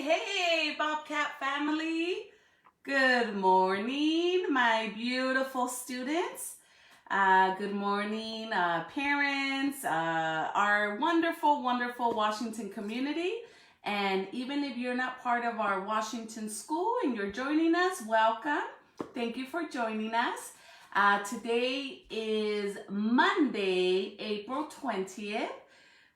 Hey, Bobcat family. Good morning, my beautiful students. Good morning, parents, our wonderful, wonderful Washington community. And even if you're not part of our Washington school and you're joining us, welcome. Thank you for joining us. Today is Monday, April 20th.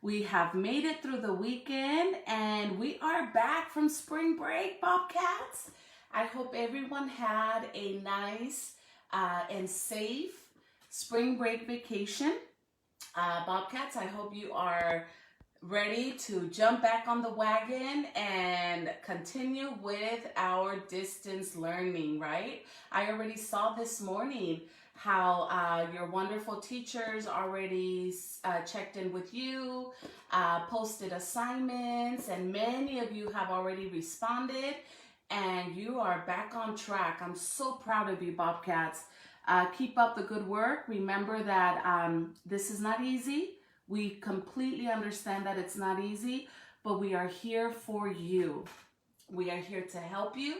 We have made it through the weekend and we are back from spring break, Bobcats. I hope everyone had a nice and safe spring break vacation. Bobcats, I hope you are ready to jump back on the wagon and continue with our distance learning, right? I already saw this morning how your wonderful teachers already checked in with you, posted assignments, and many of you have already responded, and you are back on track. I'm so proud of you, Bobcats. Keep up the good work. Remember that this is not easy. We completely understand that it's not easy, but we are here for you. We are here to help you.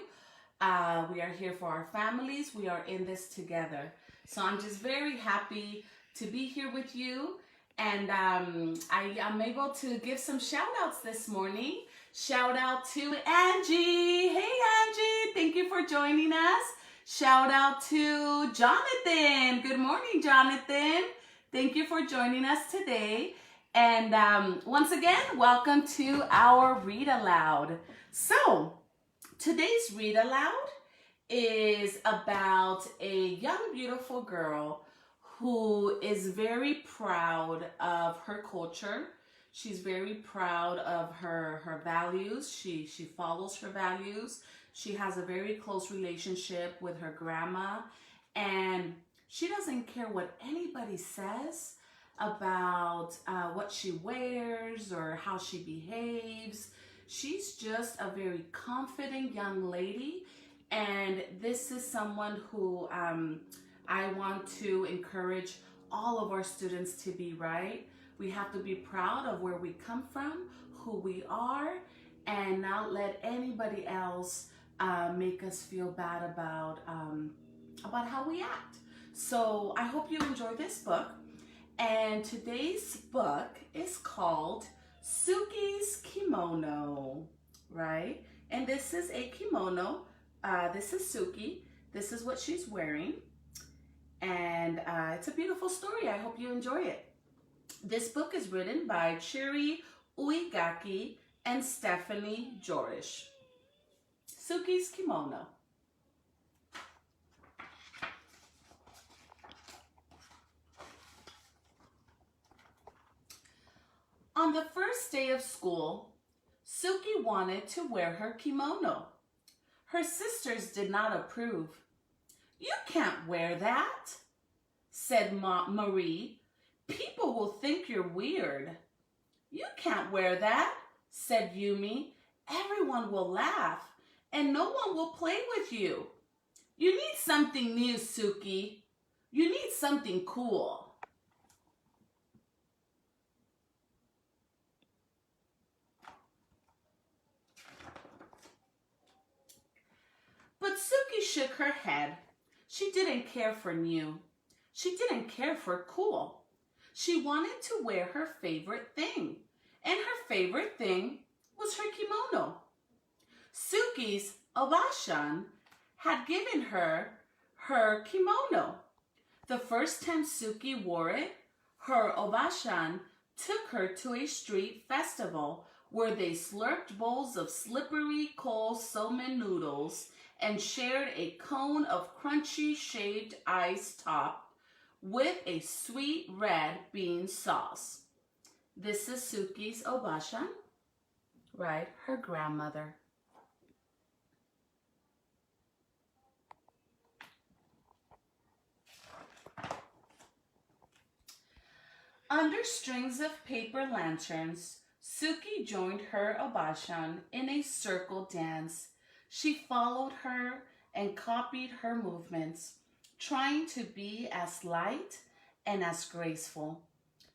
We are here for our families. We are in this together. So I'm just very happy to be here with you. And I am able to give some shout outs this morning. Shout out to Angie. Hey, Angie. Thank you for joining us. Shout out to Jonathan. Good morning, Jonathan. Thank you for joining us today. And once again, welcome to our Read Aloud. So today's Read Aloud is about a young, beautiful girl who is very proud of her culture. She's very proud of her values. She follows her values. She has a very close relationship with her grandma, and she doesn't care what anybody says about what she wears or how she behaves. She's just a very confident young lady, and this is someone who I want to encourage all of our students to be, right? We have to be proud of where we come from, who we are, and not let anybody else make us feel bad about how we act. So I hope you enjoy this book. And today's book is called Suki's Kimono, right? And this is a kimono. This is Suki. This is what she's wearing. And it's a beautiful story. I hope you enjoy it. This book is written by Chiri Uigaki and Stephanie Jorish. Suki's Kimono. On the first day of school, Suki wanted to wear her kimono. Her sisters did not approve. "You can't wear that," said Marie. "People will think you're weird." "You can't wear that," said Yumi. "Everyone will laugh, and no one will play with you. You need something new, Suki. You need something cool." But Suki shook her head. She didn't care for new. She didn't care for cool. She wanted to wear her favorite thing, and her favorite thing was her kimono. Suki's Obashan had given her her kimono. The first time Suki wore it, her Obashan took her to a street festival where they slurped bowls of slippery coal somen noodles and shared a cone of crunchy shaved ice topped with a sweet red bean sauce. This is Suki's Obashan, right? Her grandmother. Under strings of paper lanterns, Suki joined her Obashan in a circle dance. She followed her and copied her movements, trying to be as light and as graceful.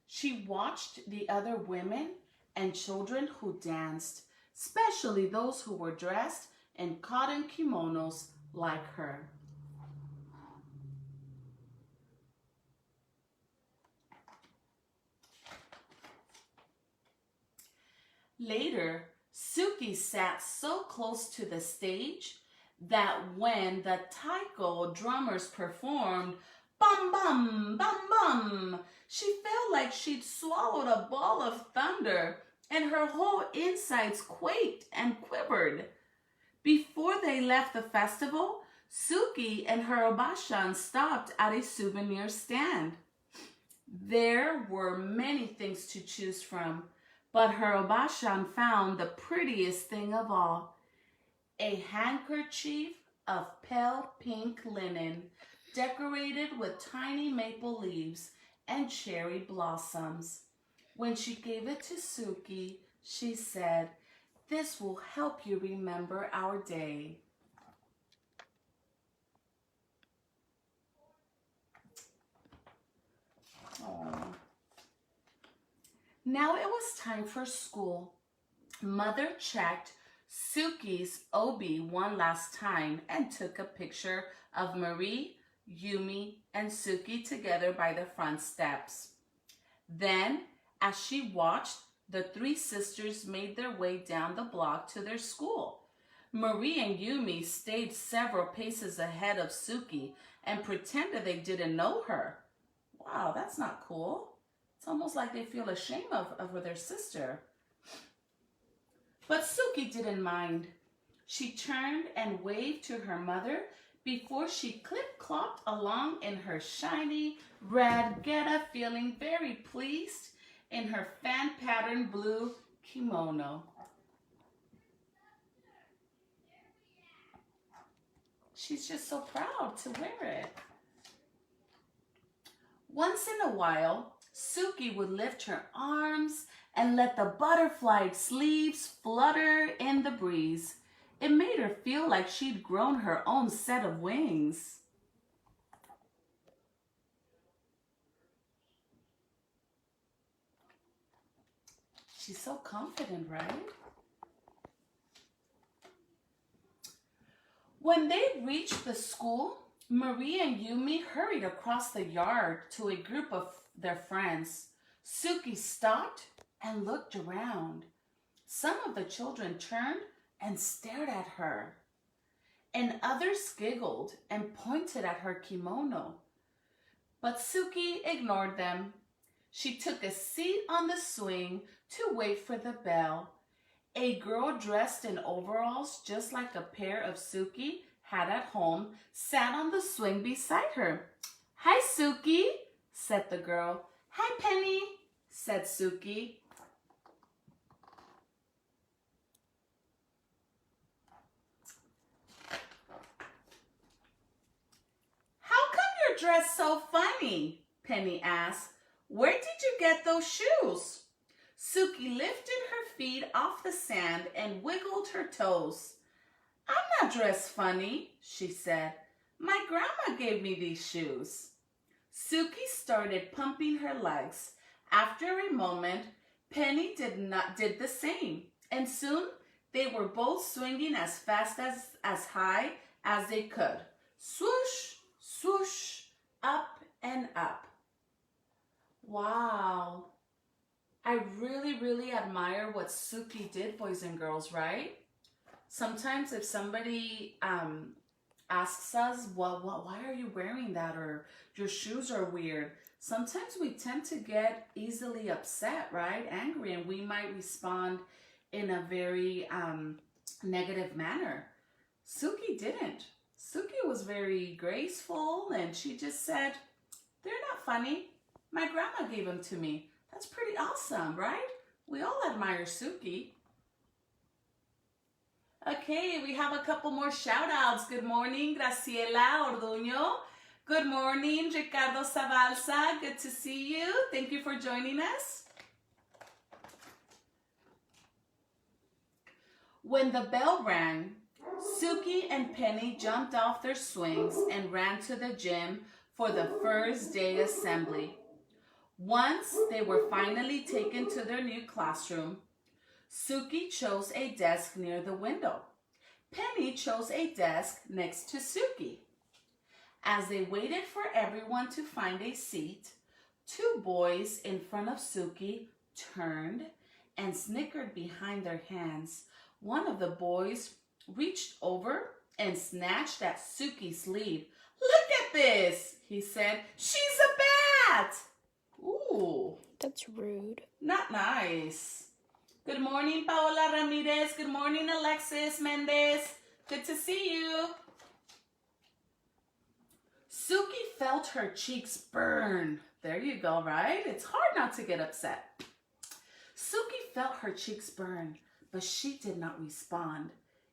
She watched the other women and children who danced, especially those who were dressed in cotton kimonos like her. Later, Suki sat so close to the stage that when the taiko drummers performed bum bum bum bum, she felt like she'd swallowed a ball of thunder and her whole insides quaked and quivered. Before they left the festival, Suki and her obashan stopped at a souvenir stand. There were many things to choose from, but her obashan found the prettiest thing of all, a handkerchief of pale pink linen decorated with tiny maple leaves and cherry blossoms. When she gave it to Suki, she said, "This will help you remember our day." Aww. Now it was time for school. Mother checked Suki's obi one last time and took a picture of Marie, Yumi, and Suki together by the front steps. Then, as she watched, the three sisters made their way down the block to their school. Marie and Yumi stayed several paces ahead of Suki and pretended they didn't know her. Wow, that's not cool. It's almost like they feel ashamed of their sister. But Suki didn't mind. She turned and waved to her mother before she clip-clopped along in her shiny red geta, feeling very pleased in her fan-patterned blue kimono. She's just so proud to wear it. Once in a while, Suki would lift her arms and let the butterfly sleeves flutter in the breeze. It made her feel like she'd grown her own set of wings. She's so confident, right? When they reached the school, Marie and Yumi hurried across the yard to a group of their friends. Suki stopped and looked around. Some of the children turned and stared at her, and others giggled and pointed at her kimono. But Suki ignored them. She took a seat on the swing to wait for the bell. A girl dressed in overalls, just like a pair of Suki had at home, sat on the swing beside her. "Hi, Suki," said the girl. "Hi, Penny," said Suki. "How come you're dressed so funny?" Penny asked. "Where did you get those shoes?" Suki lifted her feet off the sand and wiggled her toes. "I'm not dressed funny," she said. "My grandma gave me these shoes." Suki started pumping her legs. After a moment, Penny did the same, and soon they were both swinging as fast as high as they could. Swoosh, swoosh, up and up. Wow. I really admire what Suki did, boys and girls, right? Sometimes if somebody asks us, why are you wearing that? Or your shoes are weird. Sometimes we tend to get easily upset, right? Angry, and we might respond in a very negative manner. Suki didn't. Suki was very graceful, and she just said, "They're not funny. My grandma gave them to me." That's pretty awesome, right? We all admire Suki. Okay, we have a couple more shout outs. Good morning, Graciela Orduño. Good morning, Ricardo Zabalza. Good to see you. Thank you for joining us. When the bell rang, Suki and Penny jumped off their swings and ran to the gym for the first day assembly. Once they were finally taken to their new classroom, Suki chose a desk near the window. Penny chose a desk next to Suki. As they waited for everyone to find a seat, two boys in front of Suki turned and snickered behind their hands. One of the boys reached over and snatched at Suki's sleeve. "Look at this," he said. "She's a bat." Ooh. That's rude. Not nice. Good morning, Paola Ramirez. Good morning, Alexis Mendez. Good to see you. Suki felt her cheeks burn. There you go, right? It's hard not to get upset. Suki felt her cheeks burn, but she did not respond.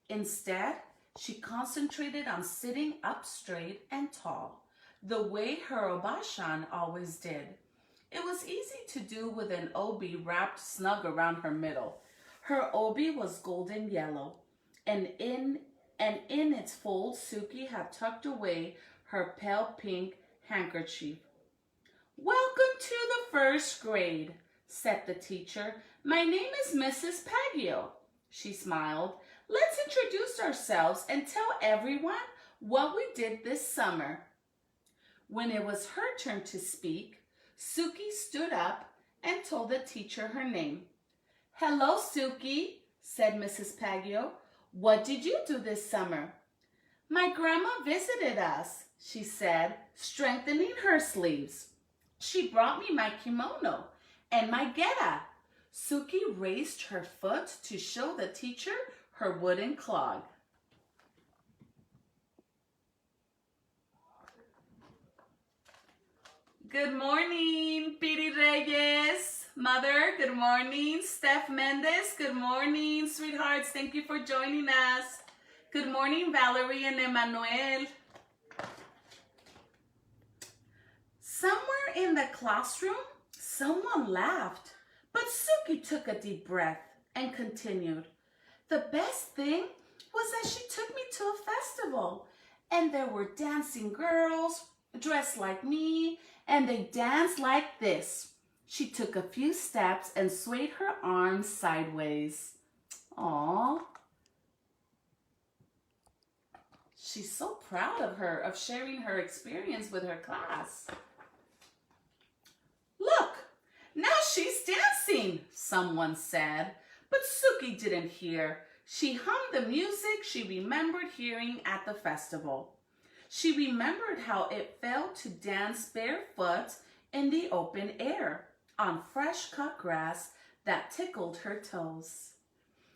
Instead, she concentrated on sitting up straight and tall, the way her obashan always did. It was easy to do with an obi wrapped snug around her middle. Her obi was golden yellow, and in its folds, Suki had tucked away her pale pink handkerchief. "Welcome to the first grade," said the teacher. "My name is Mrs. Paggio." She smiled. "Let's introduce ourselves and tell everyone what we did this summer." When it was her turn to speak, Suki stood up and told the teacher her name. "Hello, Suki," said Mrs. Paggio. "What did you do this summer?" "My grandma visited us," she said, strengthening her sleeves. "She brought me my kimono and my geta." Suki raised her foot to show the teacher her wooden clog. Good morning, Piri Reyes. Mother, good morning. Steph Mendez, good morning. Sweethearts, thank you for joining us. Good morning, Valerie and Emmanuel. Somewhere in the classroom, someone laughed, but Suki took a deep breath and continued. "The best thing was that she took me to a festival, and there were dancing girls dressed like me, and they danced like this." She took a few steps and swayed her arms sideways. Aww. She's so proud of her, of sharing her experience with her class. "Look, now she's dancing," someone said. But Suki didn't hear. She hummed the music she remembered hearing at the festival. She remembered how it felt to dance barefoot in the open air on fresh-cut grass that tickled her toes.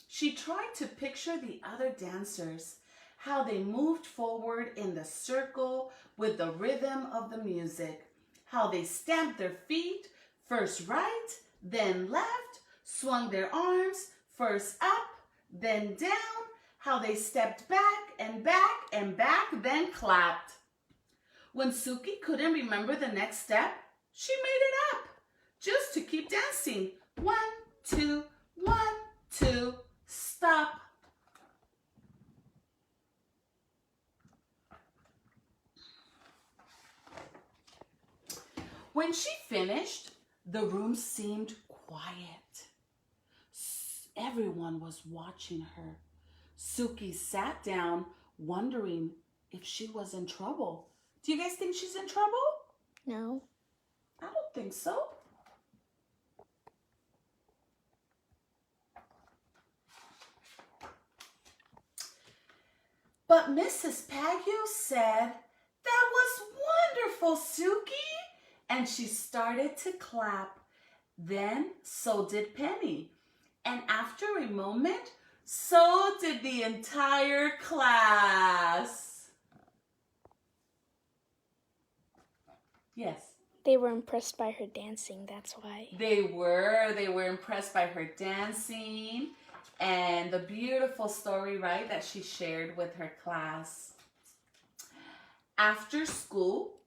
She tried to picture the other dancers, how they moved forward in the circle with the rhythm of the music, how they stamped their feet, first right, then left, swung their arms, first up, then down, how they stepped back and back and back, then clapped. When Suki couldn't remember the next step, she made it up, just to keep dancing. 1, 2, 1, 2, stop. When she finished, the room seemed quiet. Everyone was watching her. Suki sat down, wondering if she was in trouble. Do you guys think she's in trouble? No. I don't think so. But Mrs. Paggio said, "That was wonderful, Suki." And she started to clap. Then so did Penny. And after a moment, so did the entire class. Yes. They were impressed by her dancing, that's why. They were impressed by her dancing and the beautiful story, right, that she shared with her class. After school,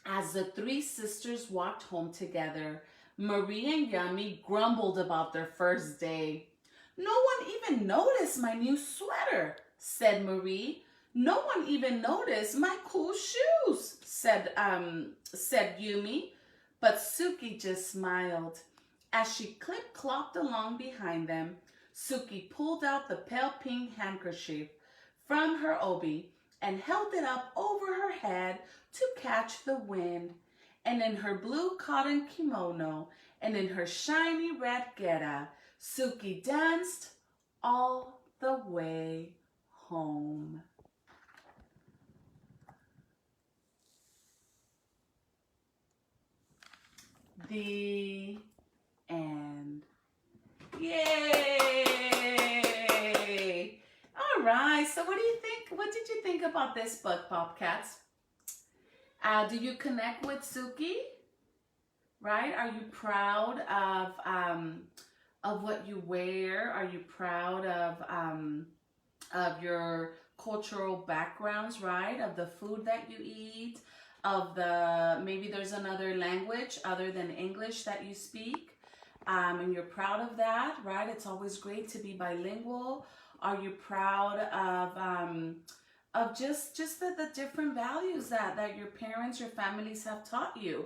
as the three sisters walked home together, Marie and Yummy grumbled about their first day. "No one even noticed my new sweater," said Marie. "No one even noticed my cool shoes," said Yumi. But Suki just smiled. As she clip-clopped along behind them, Suki pulled out the pale pink handkerchief from her obi and held it up over her head to catch the wind. And in her blue cotton kimono and in her shiny red geta, Suki danced all the way home. The end. Yay! All right, so what do you think? What did you think about this book, Popcats? Do you connect with Suki? Right? Are you proud of what you wear? Are you proud of your cultural backgrounds, right? Of the food that you eat, of maybe there's another language other than English that you speak, and you're proud of that, right? It's always great to be bilingual. Are you proud of just the different values that your parents, your families have taught you?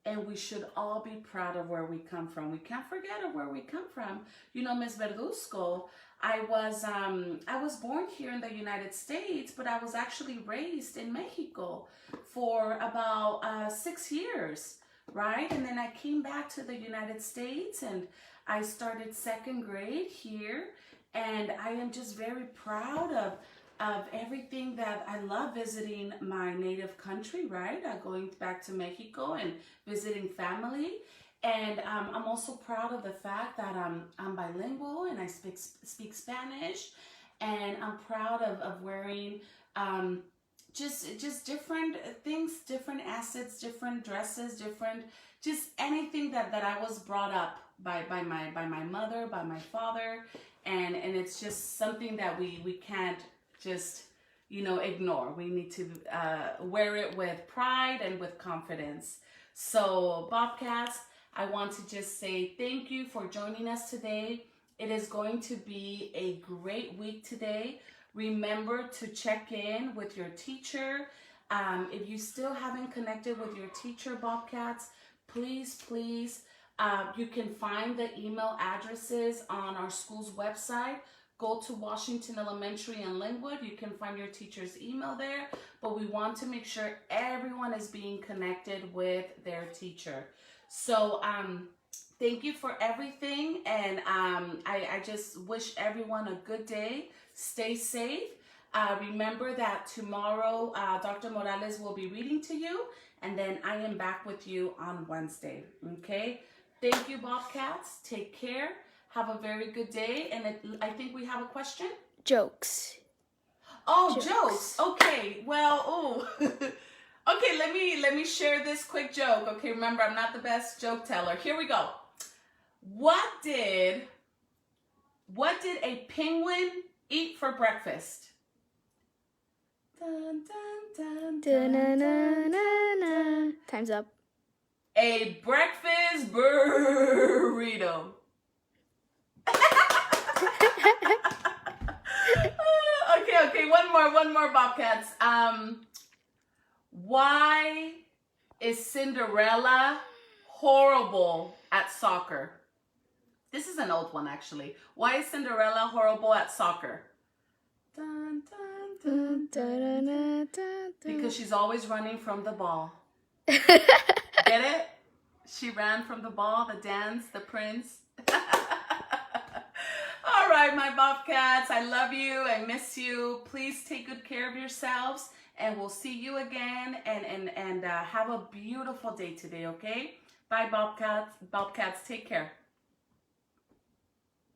And we should all be proud of where we come from. We can't forget of where we come from. You know, Miss Verduzco, I was born here in the United States, but I was actually raised in Mexico for about 6 years, right? And then I came back to the United States and I started 2nd grade here. And I am just very proud of everything that I love visiting my native country, right? Going back to Mexico and visiting family. And I'm also proud of the fact that I'm bilingual and I speak Spanish. And I'm proud of wearing just different things, different assets, different dresses, different, just anything that I was brought up by my mother, by my father. And it's just something that we can't just, ignore. We need to wear it with pride and with confidence. So, Bobcats, I want to just say thank you for joining us today. It is going to be a great week today. Remember to check in with your teacher. If you still haven't connected with your teacher, Bobcats, please, you can find the email addresses on our school's website. Go to Washington Elementary and Linwood. You can find your teacher's email there, but we want to make sure everyone is being connected with their teacher. So thank you for everything, and I just wish everyone a good day. Stay safe. Remember that tomorrow Dr. Morales will be reading to you, and then I am back with you on Wednesday, okay? Thank you, Bobcats. Take care. Have a very good day. And I think we have a question. Jokes. Oh, jokes. Okay. Well, oh. Okay, let me share this quick joke. Okay, remember, I'm not the best joke teller. Here we go. What did a penguin eat for breakfast? Dun, dun, dun, dun, dun, dun. Time's up. A breakfast burrito. Okay, one more, Bobcats. Why is Cinderella horrible at soccer? This is an old one, actually. Why is Cinderella horrible at soccer? Dun, dun, dun, dun, dun, dun. Because she's always running from the ball. Get it? She ran from the ball, the dance, the prince. All right, my Bobcats, I love you. I miss you. Please take good care of yourselves, and we'll see you again. And have a beautiful day today, okay? Bye, Bobcats. Bobcats, take care.